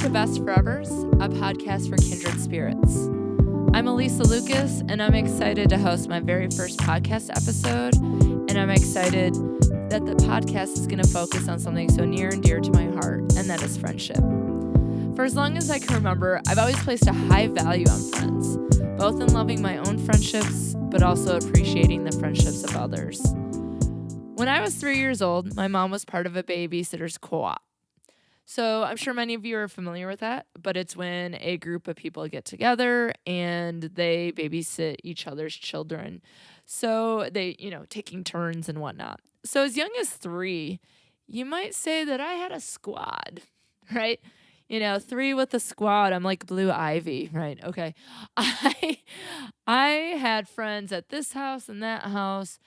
to Best Forevers, a podcast for Kindred Spirits. I'm Alysa Lucas, and I'm excited to host my very first podcast episode, and I'm excited that the podcast is going to focus on something so near and dear to my heart, and that is friendship. For as long as I can remember, I've always placed a high value on friends, both in loving my own friendships, but also appreciating the friendships of others. When I was 3 years old, my mom was part of a babysitter's co-op. So I'm sure many of you are familiar with that, but it's when a group of people get together and they babysit each other's children. So they, taking turns and whatnot. So as young as 3, you might say that I had a squad, right? 3 with a squad. I'm like Blue Ivy, right? Okay. I had friends at this house and that house.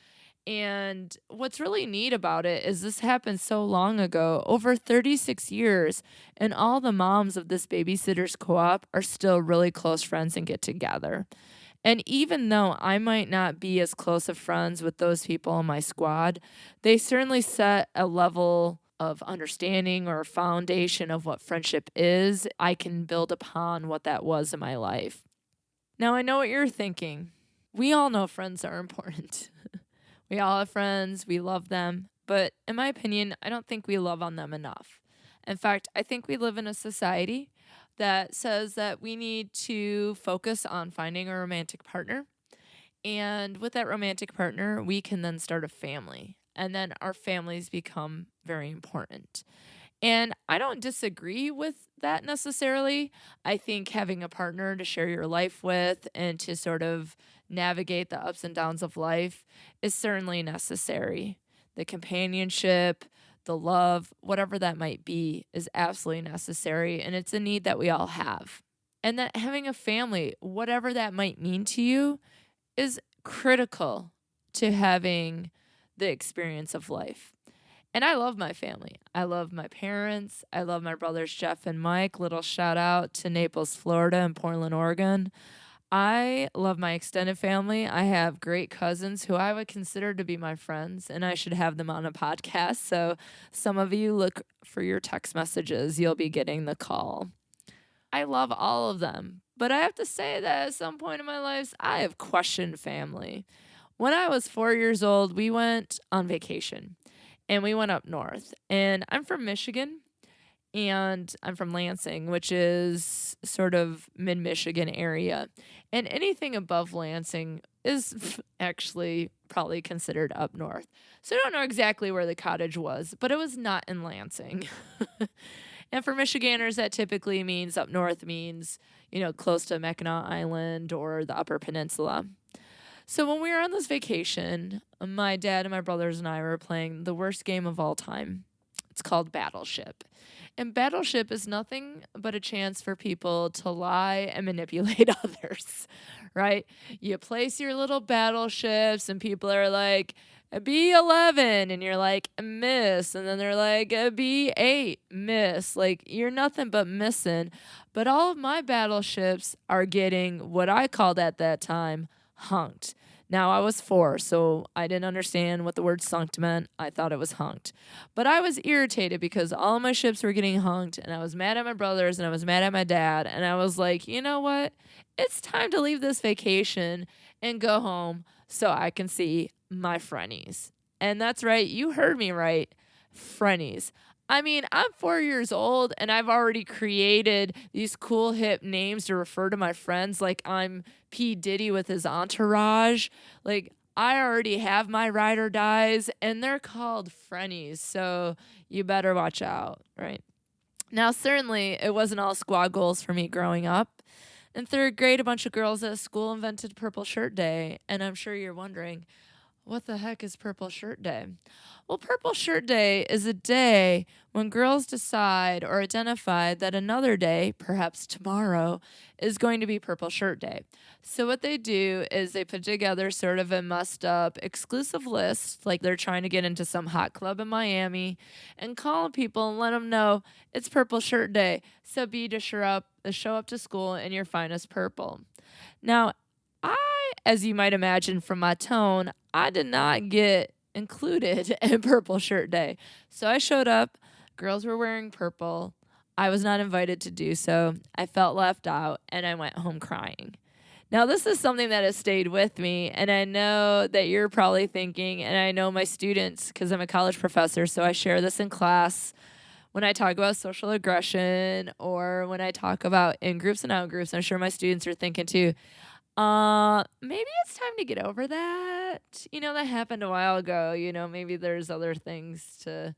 And what's really neat about it is this happened so long ago, over 36 years, and all the moms of this babysitters co-op are still really close friends and get together. And even though I might not be as close of friends with those people in my squad, they certainly set a level of understanding or a foundation of what friendship is. I can build upon what that was in my life. Now, I know what you're thinking. We all know friends are important. We all have friends, we love them, but in my opinion, I don't think we love on them enough. In fact, I think we live in a society that says that we need to focus on finding a romantic partner. And with that romantic partner, we can then start a family. And then our families become very important. And I don't disagree with that necessarily. I think having a partner to share your life with and to sort of navigate the ups and downs of life is certainly necessary. The companionship, the love, whatever that might be, is absolutely necessary. And it's a need that we all have. And that having a family, whatever that might mean to you, is critical to having the experience of life. And I love my family. I love my parents. I love my brothers, Jeff and Mike. Little shout out to Naples, Florida and Portland, Oregon. I love my extended family. I have great cousins who I would consider to be my friends, and I should have them on a podcast. So some of you look for your text messages. You'll be getting the call. I love all of them. But I have to say that at some point in my life, I have questioned family. When I was 4 years old, we went on vacation. And we went up north. And I'm from Michigan. And I'm from Lansing, which is sort of mid-Michigan area. And anything above Lansing is actually probably considered up north. So I don't know exactly where the cottage was, but it was not in Lansing. And for Michiganders, that typically means up north means, close to Mackinac Island or the Upper Peninsula. So when we were on this vacation, my dad and my brothers and I were playing the worst game of all time. It's called Battleship. And Battleship is nothing but a chance for people to lie and manipulate others, right? You place your little battleships and people are like, B11, and you're like, miss. And then they're like, B8, miss. Like, you're nothing but missing. But all of my battleships are getting what I called at that time hunked. Now, I was 4, so I didn't understand what the word sunked meant. I thought it was hunked. But I was irritated because all of my ships were getting hunked, and I was mad at my brothers, and I was mad at my dad, and I was like, you know what? It's time to leave this vacation and go home so I can see my friendies. And that's right, you heard me right, friendies. I mean, I'm 4 years old, and I've already created these cool, hip names to refer to my friends like I'm P. Diddy with his entourage. Like, I already have my ride or dies, and they're called friendies, so you better watch out, right? Now, certainly, it wasn't all squad goals for me growing up. In 3rd grade, a bunch of girls at school invented Purple Shirt Day, and I'm sure you're wondering, what the heck is Purple Shirt Day? Well, Purple Shirt Day is a day when girls decide or identify that another day, perhaps tomorrow, is going to be Purple Shirt Day. So what they do is they put together sort of a messed up exclusive list, like they're trying to get into some hot club in Miami, and call people and let them know it's Purple Shirt Day. So be to show up to school in your finest purple. Now, as you might imagine from my tone, I did not get included in Purple Shirt Day. So I showed up. Girls were wearing purple. I was not invited to do so. I felt left out, and I went home crying. Now, this is something that has stayed with me, and I know that you're probably thinking, and I know my students, because I'm a college professor, so I share this in class when I talk about social aggression or when I talk about in-groups and out-groups. I'm sure my students are thinking too, maybe it's time to get over that. That happened a while ago. Maybe there's other things to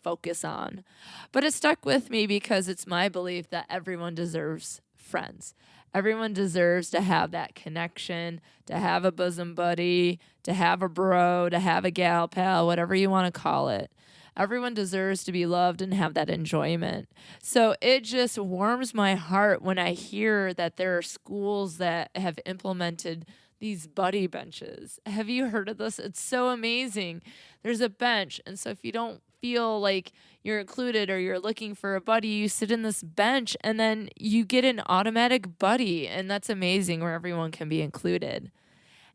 focus on. But it stuck with me because it's my belief that everyone deserves friends. Everyone deserves to have that connection, to have a bosom buddy, to have a bro, to have a gal pal, whatever you want to call it. Everyone deserves to be loved and have that enjoyment. So it just warms my heart when I hear that there are schools that have implemented these buddy benches. Have you heard of this? It's so amazing. There's a bench, and so if you don't feel like you're included or you're looking for a buddy, you sit in this bench and then you get an automatic buddy, and that's amazing, where everyone can be included.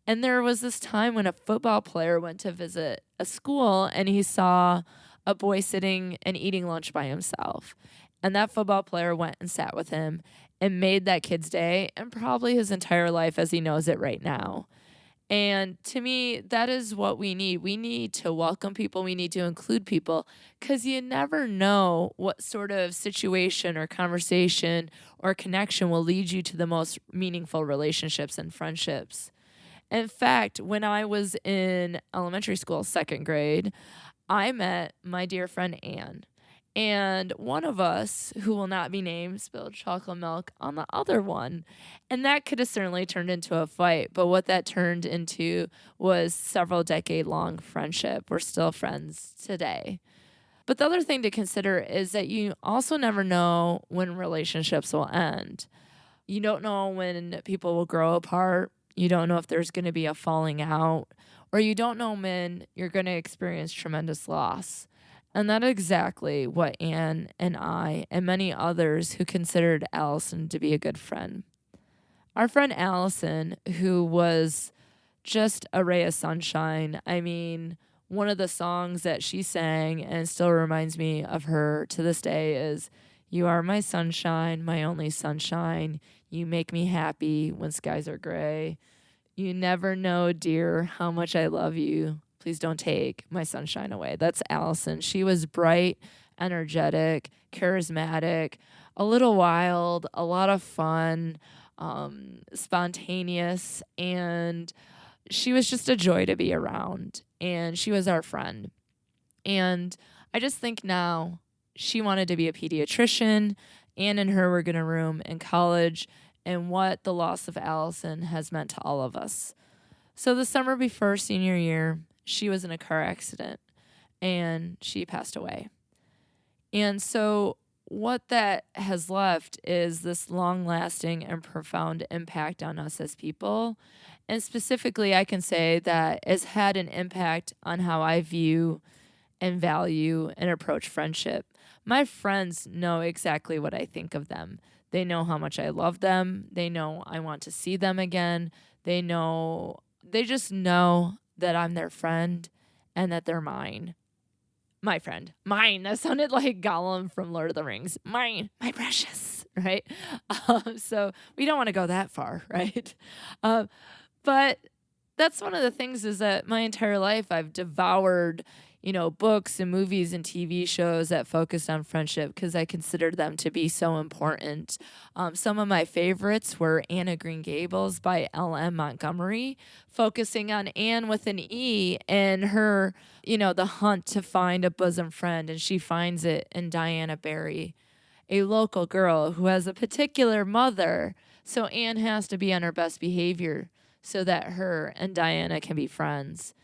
And there was this time when a football player went to visit a school and he saw a boy sitting and eating lunch by himself. And that football player went and sat with him and made that kid's day and probably his entire life as he knows it right now. And to me, that is what we need. We need to welcome people. We need to include people, because you never know what sort of situation or conversation or connection will lead you to the most meaningful relationships and friendships. In fact, when I was in elementary school, second grade, I met my dear friend Anne. And one of us, who will not be named, spilled chocolate milk on the other one. And that could have certainly turned into a fight. But what that turned into was several decade-long friendship. We're still friends today. But the other thing to consider is that you also never know when relationships will end. You don't know when people will grow apart. You don't know if there's going to be a falling out. Or you don't know when you're going to experience tremendous loss. And that's exactly what Anne and I and many others who considered Allison to be a good friend. Our friend Allison, who was just a ray of sunshine. I mean, one of the songs that she sang and still reminds me of her to this day is, "You are my sunshine, my only sunshine. You make me happy when skies are gray. You never know, dear, how much I love you. Please don't take my sunshine away." That's Allison. She was bright, energetic, charismatic, a little wild, a lot of fun, spontaneous, and she was just a joy to be around. And she was our friend. And I just think now she wanted to be a pediatrician. Anne and her were going to room in college, and what the loss of Allison has meant to all of us. So the summer before senior year, she was in a car accident and she passed away. And so what that has left is this long-lasting and profound impact on us as people. And specifically, I can say that it's had an impact on how I view and value and approach friendship. My friends know exactly what I think of them. They know how much I love them. They know I want to see them again. They just know that I'm their friend and that they're mine. My friend. Mine. That sounded like Gollum from Lord of the Rings. Mine. My precious. Right? So we don't want to go that far, right? But that's one of the things, is that my entire life I've devoured, books and movies and TV shows that focused on friendship because I considered them to be so important. Some of my favorites were Anne of Green Gables by L.M. Montgomery, focusing on Anne with an E and her, the hunt to find a bosom friend, and she finds it in Diana Barry, a local girl who has a particular mother, so Anne has to be on her best behavior so that her and Diana can be friends.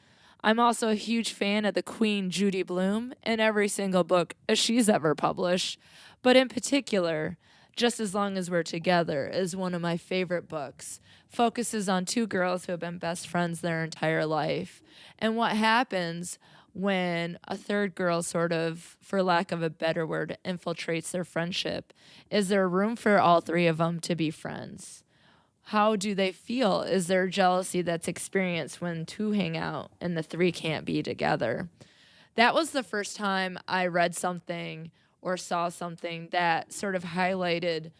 I'm also a huge fan of the Queen Judy Blume in every single book she's ever published, but in particular, Just As Long As We're Together is one of my favorite books. Focuses on two girls who have been best friends their entire life, and what happens when a third girl sort of, for lack of a better word, infiltrates their friendship. Is there room for all three of them to be friends? How do they feel? Is there jealousy that's experienced when two hang out and the three can't be together? That was the first time I read something or saw something that sort of highlighted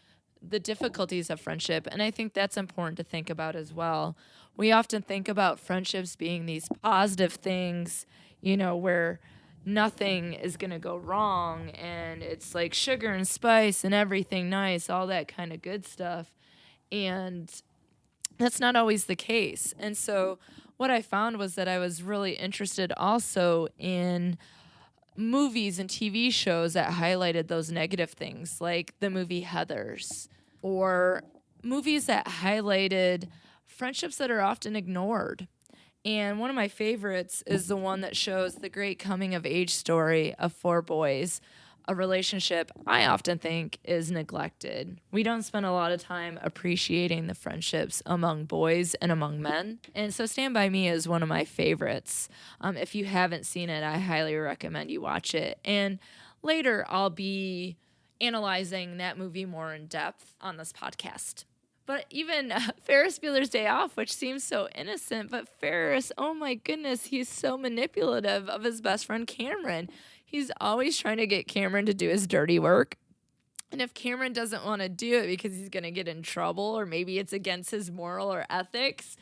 the difficulties of friendship. And I think that's important to think about as well. We often think about friendships being these positive things, where nothing is going to go wrong and it's like sugar and spice and everything nice, all that kind of good stuff. And that's not always the case. And so what I found was that I was really interested also in movies and TV shows that highlighted those negative things, like the movie Heathers, or movies that highlighted friendships that are often ignored. And one of my favorites is the one that shows the great coming of age story of four boys, a relationship I often think is neglected. We don't spend a lot of time appreciating the friendships among boys and among men. And so Stand By Me is one of my favorites. If you haven't seen it, I highly recommend you watch it. And later I'll be analyzing that movie more in depth on this podcast. But even Ferris Bueller's Day Off, which seems so innocent, but Ferris, oh my goodness, he's so manipulative of his best friend Cameron. He's always trying to get Cameron to do his dirty work. And if Cameron doesn't want to do it because he's going to get in trouble or maybe it's against his moral or ethics,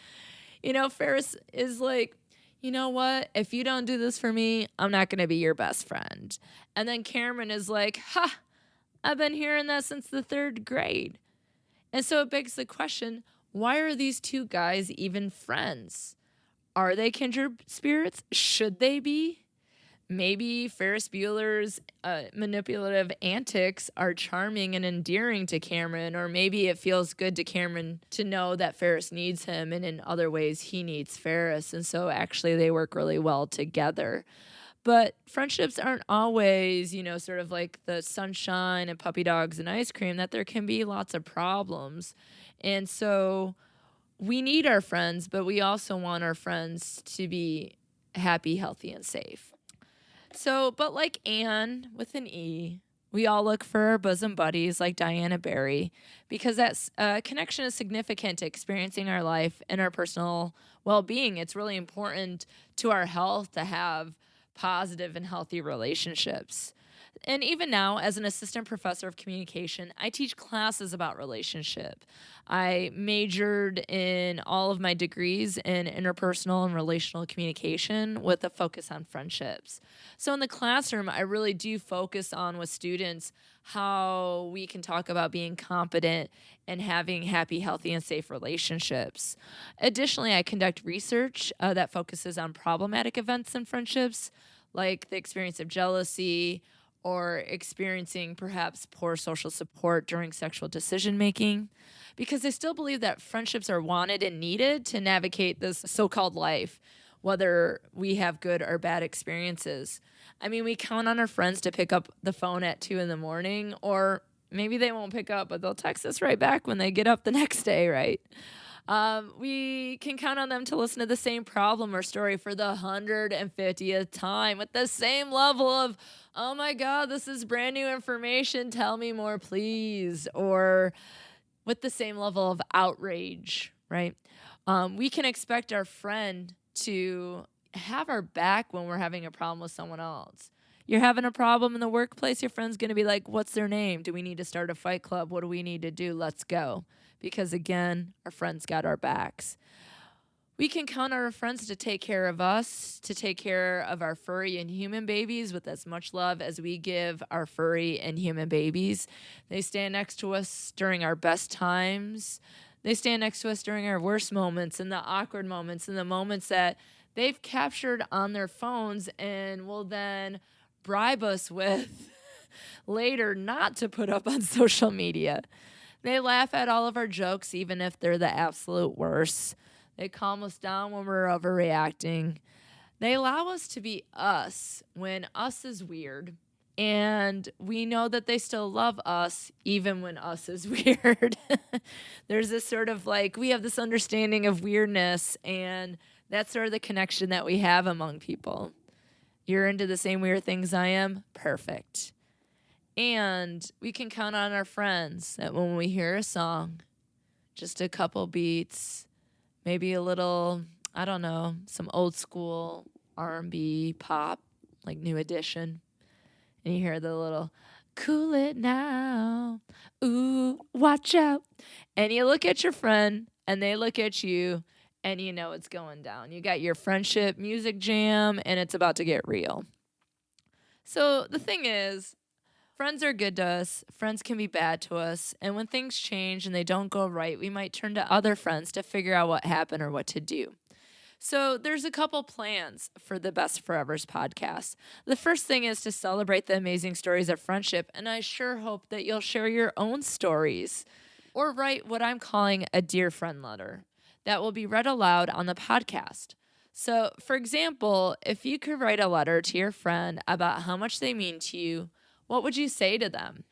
Ferris is like, you know what? If you don't do this for me, I'm not going to be your best friend. And then Cameron is like, I've been hearing that since the 3rd grade. And so it begs the question, why are these two guys even friends? Are they kindred spirits? Should they be? Maybe Ferris Bueller's manipulative antics are charming and endearing to Cameron, or maybe it feels good to Cameron to know that Ferris needs him, and in other ways he needs Ferris, and so actually they work really well together. But friendships aren't always, sort of like the sunshine and puppy dogs and ice cream, that there can be lots of problems. And so we need our friends, but we also want our friends to be happy, healthy, and safe. So, but like Anne with an E, we all look for our bosom buddies like Diana Barry, because that connection is significant to experiencing our life and our personal well-being. It's really important to our health to have positive and healthy relationships. And even now, as an assistant professor of communication, I teach classes about relationship. I majored in all of my degrees in interpersonal and relational communication with a focus on friendships. So in the classroom, I really do focus on with students how we can talk about being competent and having happy, healthy, and safe relationships. Additionally, I conduct research that focuses on problematic events in friendships, like the experience of jealousy, or experiencing perhaps poor social support during sexual decision-making, because I still believe that friendships are wanted and needed to navigate this so-called life, whether we have good or bad experiences. I mean, we count on our friends to pick up the phone at 2 a.m, or maybe they won't pick up, but they'll text us right back when they get up the next day, right? We can count on them to listen to the same problem or story for the 150th time with the same level of, oh my God, this is brand new information. Tell me more, please. Or with the same level of outrage, right? We can expect our friend to have our back when we're having a problem with someone else. You're having a problem in the workplace, your friend's going to be like, what's their name? Do we need to start a fight club? What do we need to do? Let's go. Because again, our friends got our backs. We can count on our friends to take care of us, to take care of our furry and human babies with as much love as we give our furry and human babies. They stand next to us during our best times. They stand next to us during our worst moments and the awkward moments and the moments that they've captured on their phones and will then bribe us with later not to put up on social media. They laugh at all of our jokes, even if they're the absolute worst. They calm us down when we're overreacting. They allow us to be us when us is weird. And we know that they still love us even when us is weird. There's this sort of like, we have this understanding of weirdness, and that's sort of the connection that we have among people. You're into the same weird things I am? Perfect. And we can count on our friends that when we hear a song, just a couple beats, maybe a little, I don't know, some old school R&B pop, like New Edition, and you hear the little Cool it now. Ooh, watch out. And you look at your friend and they look at you and you know it's going down. You got your friendship music jam and it's about to get real. So the thing is, friends are good to us. Friends can be bad to us. And when things change and they don't go right, we might turn to other friends to figure out what happened or what to do. So there's a couple plans for the Best Forevers podcast. The first thing is to celebrate the amazing stories of friendship, and I sure hope that you'll share your own stories or write what I'm calling a Dear Friend letter that will be read aloud on the podcast. So, for example, if you could write a letter to your friend about how much they mean to you, what would you say to them?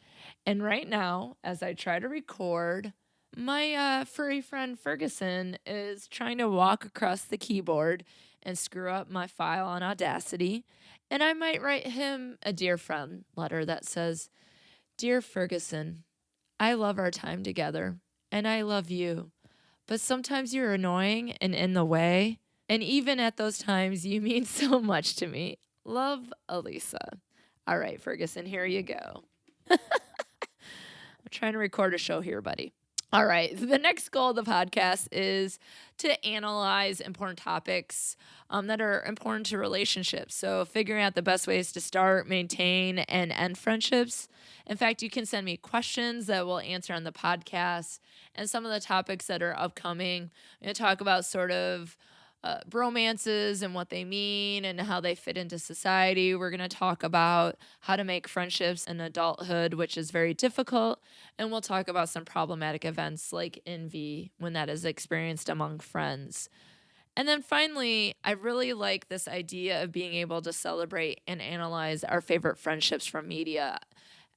And right now, as I try to record, my furry friend Ferguson is trying to walk across the keyboard and screw up my file on Audacity. And I might write him a Dear Friend letter that says, Dear Ferguson, I love our time together, and I love you. But sometimes you're annoying and in the way. And even at those times, you mean so much to me. Love, Alysa. All right, Ferguson, here you go. I'm trying to record a show here, buddy. All right. The next goal of the podcast is to analyze important topics that are important to relationships. So figuring out the best ways to start, maintain, and end friendships. In fact, you can send me questions that we'll answer on the podcast. And some of the topics that are upcoming, I'm going to talk about sort of bromances and what they mean and how they fit into society. We're going to talk about how to make friendships in adulthood, which is very difficult. And we'll talk about some problematic events like envy when that is experienced among friends. And then finally, I really like this idea of being able to celebrate and analyze our favorite friendships from media.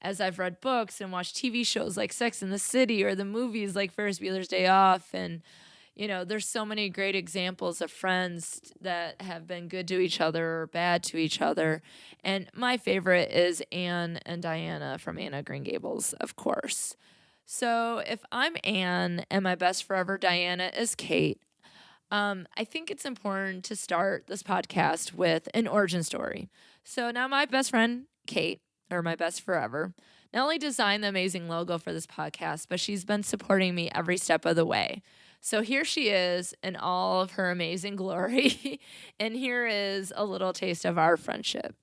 As I've read books and watched TV shows like Sex and the City or the movies like Ferris Bueller's Day Off, and you know, there's so many great examples of friends that have been good to each other or bad to each other. And my favorite is Anne and Diana from Anne of Green Gables, of course. So if I'm Anne and my best forever Diana is Kate, I think it's important to start this podcast with an origin story. So now my best friend, Kate, or my best forever, not only designed the amazing logo for this podcast, but she's been supporting me every step of the way. So here she is in all of her amazing glory. And here is a little taste of our friendship.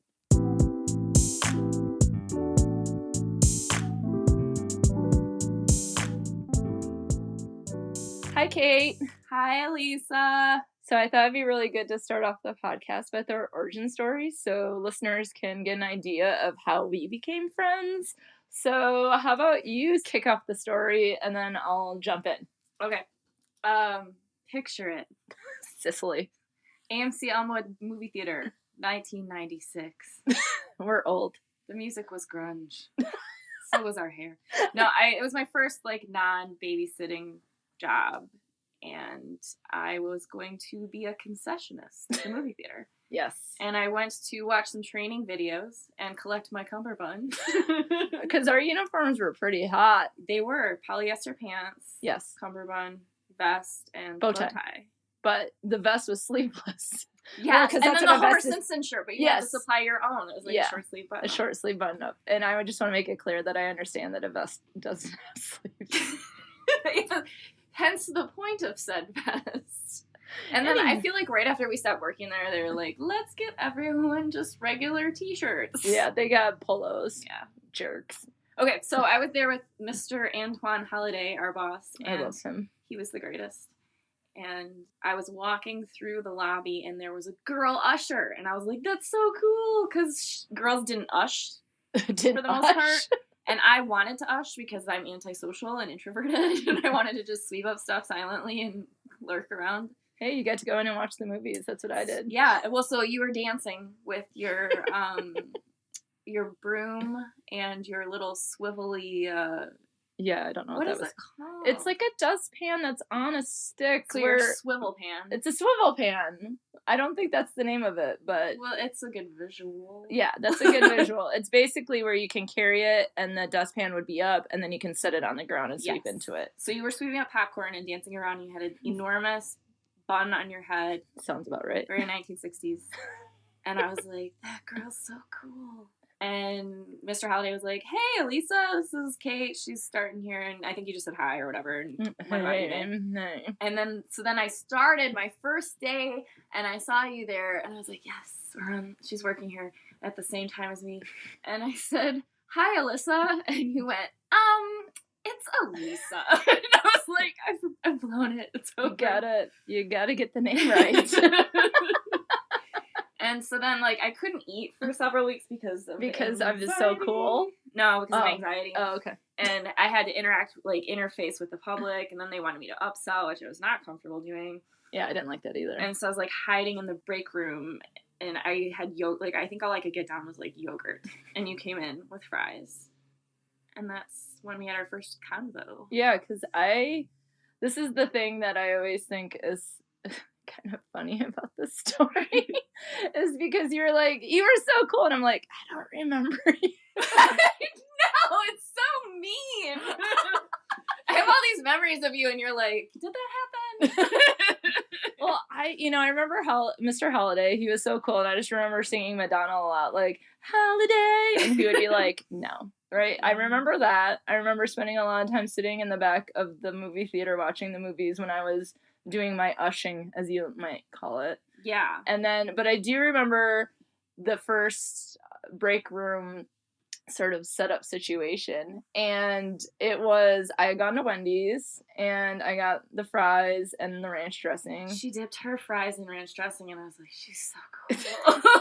Hi, Kate. Hi, Alysa. So I thought it'd be really good to start off the podcast with our origin stories so listeners can get an idea of how we became friends. So how about you kick off the story and then I'll jump in. Okay. Picture it. Sicily. AMC Elmwood Movie Theater, 1996. We're old. The music was grunge. So was our hair. No, it was my first, non-babysitting job. And I was going to be a concessionist at the movie theater. Yes. And I went to watch some training videos and collect my cummerbund. Because our uniforms were pretty hot. They were polyester pants. Yes. Cummerbund, vest, and bow tie. But the vest was sleeveless. Yeah, well, and then the Homer Simpson shirt, but you had to supply your own. It was like a short sleeve button. A short sleeve button up. And I just want to make it clear that I understand that a vest doesn't have sleeves. Hence the point of said vest. And then I feel like right after we stopped working there, they were like, let's get everyone just regular t-shirts. Yeah, they got polos. Yeah. Jerks. Okay, so I was there with Mr. Antoine Holliday, our boss. And I love him. He was the greatest. And I was walking through the lobby, and there was a girl usher. And I was like, that's so cool, because girls didn't ush for the most part. And I wanted to ush because I'm antisocial and introverted, and I wanted to just sweep up stuff silently and lurk around. Hey, you got to go in and watch the movies. That's what I did. Yeah, well, so you were dancing with your broom and your little swivelly... yeah, I don't know what that was. What is it called? It's like a dustpan that's on a stick. So your swivel pan. It's a swivel pan. I don't think that's the name of it, but... Well, it's a good visual. Yeah, that's a good visual. It's basically where you can carry it, and the dustpan would be up, and then you can set it on the ground and sweep into it. So you were sweeping up popcorn and dancing around, and you had an enormous bun on your head. Sounds about right. Very 1960s. And I was like, that girl's so cool. And Mr. Halliday was like, hey, Alysa, this is Kate. She's starting here. And I think you just said hi or whatever. And went about your day. And then I started my first day and I saw you there. And I was like, yes, she's working here at the same time as me. And I said, hi, Alysa. And you went, it's Alysa. And I was like, I've blown it. It's over. You gotta get the name right. And so then, like, I couldn't eat for several weeks because I'm just so cool? No, because of anxiety. Oh, okay. And I had to interface with the public, and then they wanted me to upsell, which I was not comfortable doing. Yeah, I didn't like that either. And so I was, like, hiding in the break room, and I had yogurt. I think all I could get down was, like, yogurt. And you came in with fries. And that's when we had our first convo. Yeah, because this is the thing that I always think is kind of funny about this story is because you were so cool, and I'm like, I don't remember you. No, it's so mean. I have all these memories of you, and you're like, did that happen? Well, I remember how Mr. Halliday, he was so cool, and I just remember singing Madonna a lot, like, Holiday, and he would be like, no, right? I remember that. I remember spending a lot of time sitting in the back of the movie theater watching the movies when I was doing my ushing, as you might call it. Yeah. But I do remember the first break room sort of setup situation, and it was, I had gone to Wendy's, and I got the fries and the ranch dressing. She dipped her fries in ranch dressing, and I was like, she's so cool.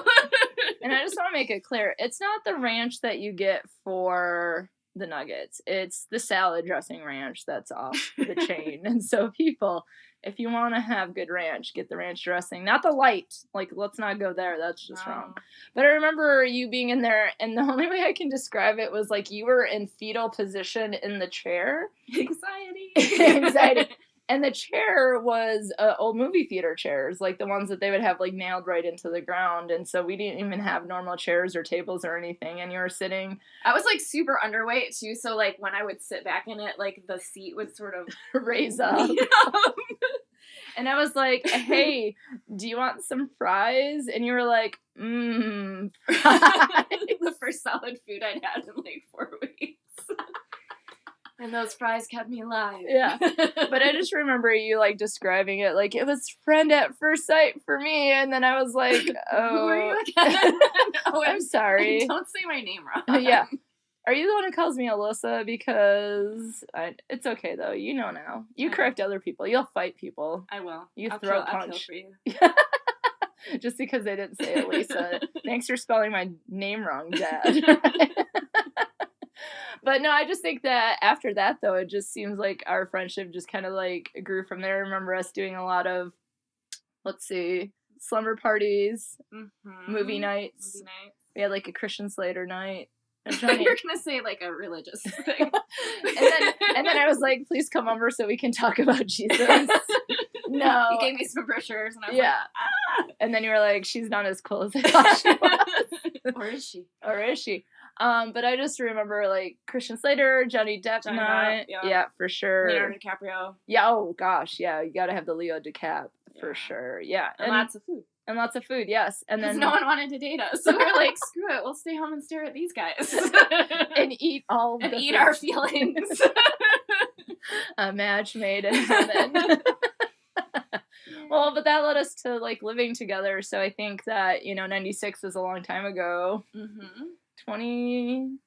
And I just want to make it clear, it's not the ranch that you get for the nuggets. It's the salad dressing ranch that's off the chain. And so people, if you want to have good ranch, get the ranch dressing. Not the light. Like, let's not go there. That's just wrong. But I remember you being in there, and the only way I can describe it was like you were in fetal position in the chair. Anxiety. And the chair was old movie theater chairs, like the ones that they would have like nailed right into the ground. And so we didn't even have normal chairs or tables or anything. And you were sitting. I was like super underweight too. So like when I would sit back in it, like the seat would sort of raise up. And I was like, hey, do you want some fries? And you were like, fries. The first solid food I'd had in like 4 weeks. And those fries kept me alive. Yeah. But I just remember you, like, describing it like it was friend at first sight for me. And then I was like, oh. Who are you again? Oh, I'm sorry. Don't say my name wrong. Yeah. Are you the one who calls me Alyssa? Because it's okay, though. You know now. You correct other people. You'll fight people. I will. I'll kill for you. Just because I didn't say Alysa. Thanks for spelling my name wrong, Dad. But no, I just think that after that, though, it just seems like our friendship just kind of like grew from there. I remember us doing a lot of, slumber parties, movie nights. We had like a Christian Slater night. I thought you were going to say like a religious thing. and then I was like, please come over so we can talk about Jesus. No. You gave me some brochures and I was like, ah! And then you were like, she's not as cool as I thought she was. Or is she? But I just remember like Christian Slater, Johnny Depp night. Yeah, for sure. Leonardo DiCaprio. Yeah, oh gosh, yeah. You gotta have the Leo DiCap for sure. Yeah. And lots of food. And lots of food, yes. And then no one wanted to date us. So we're like, screw it, we'll stay home and stare at these guys. And eat our feelings. A match made in heaven. Well, but that led us to like living together. So I think that, 96 was a long time ago. 20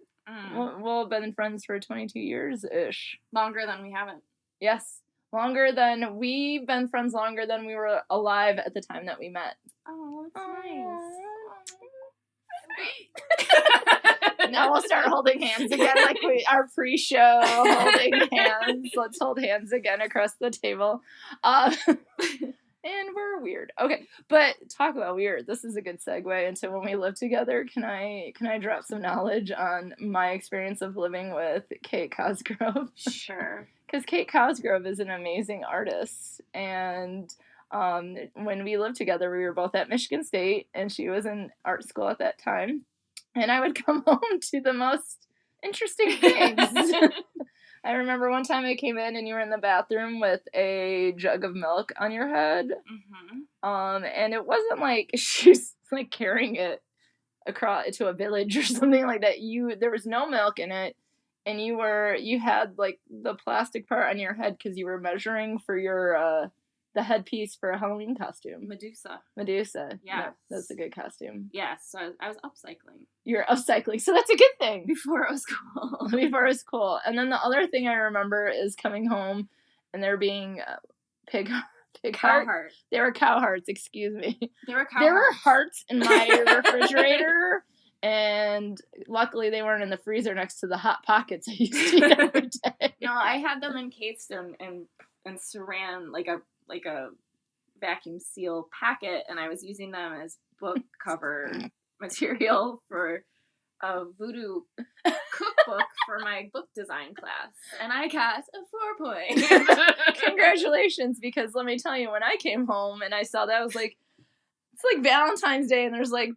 we'll have been friends for 22 years-ish. Longer than we haven't. Yes. We've been friends longer than we were alive at the time that we met. Oh, that's nice. Now we'll start holding hands again like our pre-show holding hands. Let's hold hands again across the table. And we're weird. Okay, but talk about weird. This is a good segue into when we lived together. Can I drop some knowledge on my experience of living with Kate Cosgrove? Sure. Because Kate Cosgrove is an amazing artist, and when we lived together, we were both at Michigan State, and she was in art school at that time, and I would come home to the most interesting things. I remember one time I came in and you were in the bathroom with a jug of milk on your head. And it wasn't like she's like carrying it across to a village or something like that. There was no milk in it, and you had like the plastic part on your head because you were measuring for your the headpiece for a Halloween costume. Medusa. Yeah, that's a good costume. Yes, so I was upcycling. You're upcycling, so that's a good thing. Before it was cool. Before it was cool. And then the other thing I remember is coming home and there being pig cow hearts. They were cow hearts, excuse me. There were hearts in my refrigerator, and luckily they weren't in the freezer next to the Hot Pockets I used to eat every day. No, I had them encased in saran, like a vacuum seal packet, and I was using them as book cover material for a voodoo cookbook for my book design class, and I got a 4 point. Congratulations, because let me tell you, when I came home and I saw that, I was like, it's like Valentine's Day, and there's like,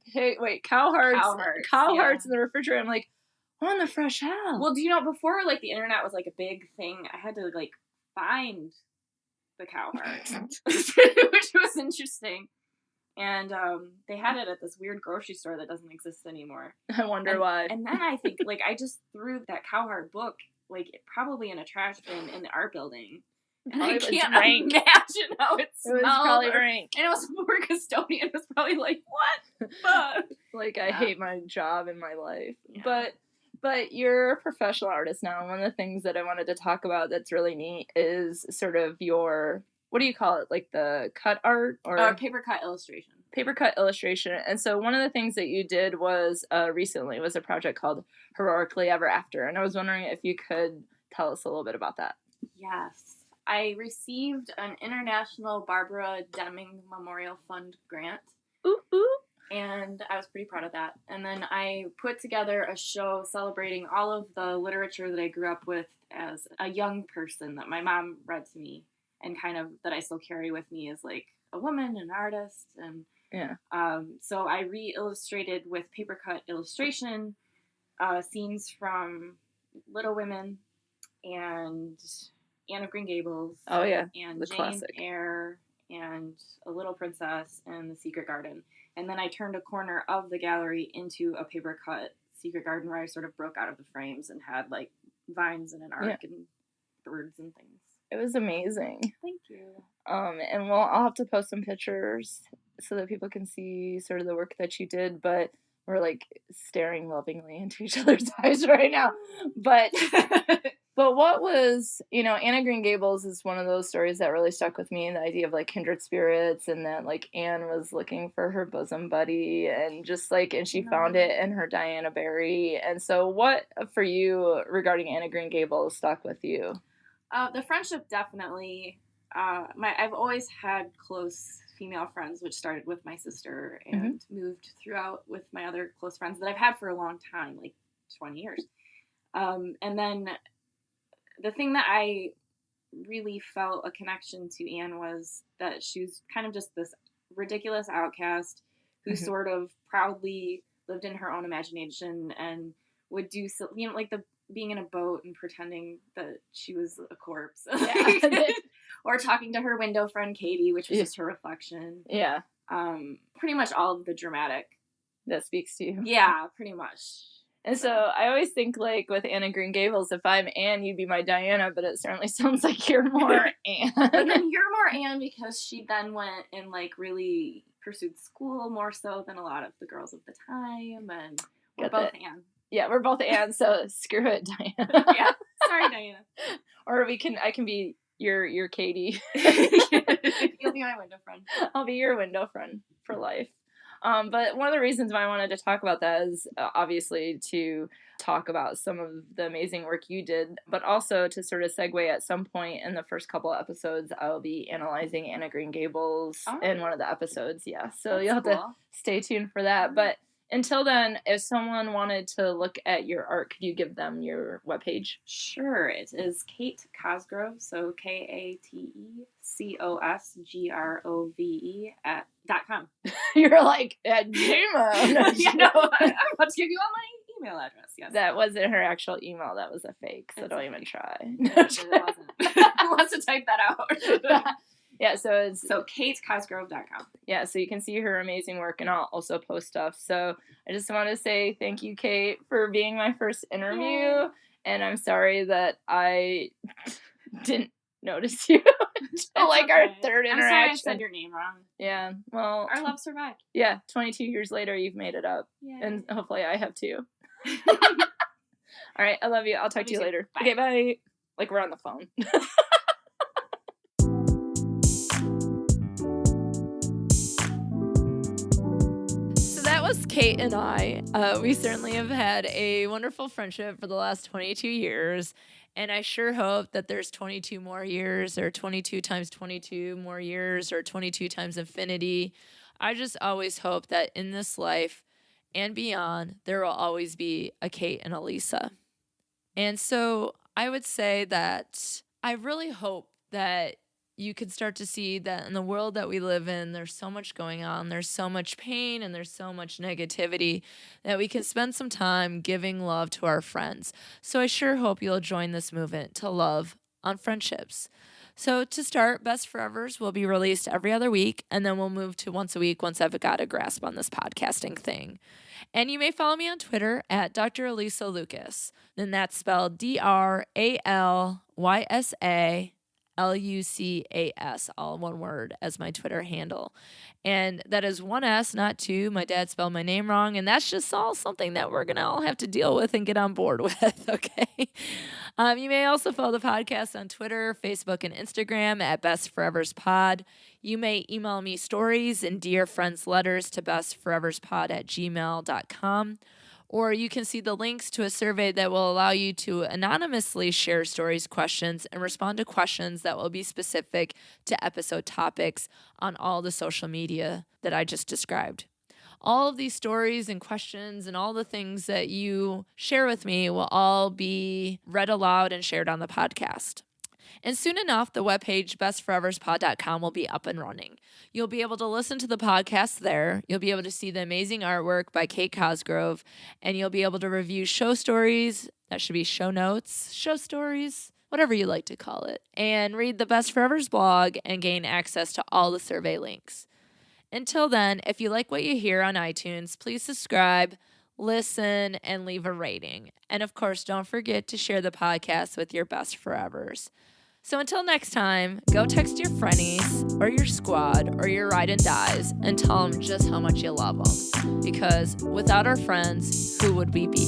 cow hearts in the refrigerator. I'm like, what in the fresh hell? Well, do you know, before like the internet was like a big thing, I had to like find the cow heart, which was interesting. And they had it at this weird grocery store that doesn't exist anymore. I wonder why. And then I think, like, I just threw that cow heart book, like, probably in a trash bin in the art building. And I can't imagine how it smelled. It was probably rank. And it was poor custodian. It was probably like, what? Like, I hate my job and my life. Yeah. But you're a professional artist now. One of the things that I wanted to talk about that's really neat is sort of your, what do you call it? Like the cut art? Or paper cut illustration. Paper cut illustration. And so one of the things that you did was recently was a project called Heroically Ever After. And I was wondering if you could tell us a little bit about that. Yes. I received an International Barbara Deming Memorial Fund grant. Ooh, ooh. And I was pretty proud of that. And then I put together a show celebrating all of the literature that I grew up with as a young person that my mom read to me and kind of that I still carry with me as like a woman, an artist. And so I re-illustrated with paper cut illustration scenes from Little Women and Anne of Green Gables. Oh, yeah. And the Jane classic. Eyre and A Little Princess and The Secret Garden. And then I turned a corner of the gallery into a paper cut Secret Garden where I sort of broke out of the frames and had like vines and an arc and birds and things. It was amazing. Thank you. And I'll have to post some pictures so that people can see sort of the work that you did, but we're like staring lovingly into each other's eyes right now. But what was, Anne of Green Gables is one of those stories that really stuck with me, the idea of like kindred spirits and that like Anne was looking for her bosom buddy and just like, and she found it in her Diana Barry. And so what for you regarding Anne of Green Gables stuck with you? The friendship definitely, I've always had close female friends, which started with my sister and moved throughout with my other close friends that I've had for a long time, like 20 years. And then the thing that I really felt a connection to Anne was that she was kind of just this ridiculous outcast who sort of proudly lived in her own imagination and would do, like the being in a boat and pretending that she was a corpse. Or talking to her window friend Katie, which was just her reflection. Yeah. Pretty much all of the dramatic. That speaks to you. Yeah, pretty much. And so I always think, like, with Anne of Green Gables, if I'm Anne, you'd be my Diana, but it certainly sounds like you're more Anne. But then you're more Anne because she then went and, like, really pursued school more so than a lot of the girls of the time, and we're both Anne. Yeah, we're both Anne, so screw it, Diana. Yeah, sorry, Diana. Or I can be your Katie. You'll be my window friend. I'll be your window friend for life. But one of the reasons why I wanted to talk about that is obviously to talk about some of the amazing work you did, but also to sort of segue at some point in the first couple of episodes, I'll be analyzing Anne of Green Gables in one of the episodes. Yeah, so you'll have to stay tuned for that. But until then, if someone wanted to look at your art, could you give them your webpage? Sure. It is Kate Cosgrove, so KateCosgrove.com. You're like, at Gmail. Yeah, no, I'm about to give you all my email address. Yes. That wasn't her actual email. That was a fake, so don't even try. It wasn't. Who wants to type that out? Yeah, so KateCosgrove.com. Yeah, so you can see her amazing work, and I'll also post stuff. So I just want to say thank you, Kate, for being my first interview. Yay. And I'm sorry that I didn't notice you until our third interaction. I'm sorry I said your name wrong. Yeah, well. Our love survived. Yeah, 22 years later, you've made it up. Yay. And hopefully I have too. All right, I love you. I'll talk to you later. Bye. Okay, bye. Like we're on the phone. Was Kate and I. We certainly have had a wonderful friendship for the last 22 years, and I sure hope that there's 22 more years, or 22 times 22 more years, or 22 times infinity. I just always hope that in this life and beyond, there will always be a Kate and a Alysa. And so I would say that I really hope that you could start to see that in the world that we live in, there's so much going on, there's so much pain, and there's so much negativity that we can spend some time giving love to our friends. So I sure hope you'll join this movement to love on friendships. So to start, Best Forevers will be released every other week, and then we'll move to once a week once I've got a grasp on this podcasting thing. And you may follow me on Twitter at Dr. Alysa Lucas. Then that's spelled DRALYSA Lucas, all one word, as my Twitter handle. And that is one S, not two. My dad spelled my name wrong, and that's just all something that we're going to all have to deal with and get on board with, okay? You may also follow the podcast on Twitter, Facebook, and Instagram at Best Forevers Pod. You may email me stories and dear friends letters to bestforeverspod@gmail.com. Or you can see the links to a survey that will allow you to anonymously share stories, questions, and respond to questions that will be specific to episode topics on all the social media that I just described. All of these stories and questions and all the things that you share with me will all be read aloud and shared on the podcast. And soon enough, the webpage bestforeverspod.com will be up and running. You'll be able to listen to the podcast there. You'll be able to see the amazing artwork by Kate Cosgrove, and you'll be able to review show stories. That should be show notes, show stories, whatever you like to call it, and read the Best Forevers blog and gain access to all the survey links. Until then, if you like what you hear on iTunes, please subscribe, listen, and leave a rating. And of course, don't forget to share the podcast with your best forevers. So until next time, go text your friendies or your squad or your ride and dies and tell them just how much you love them. Because without our friends, who would we be?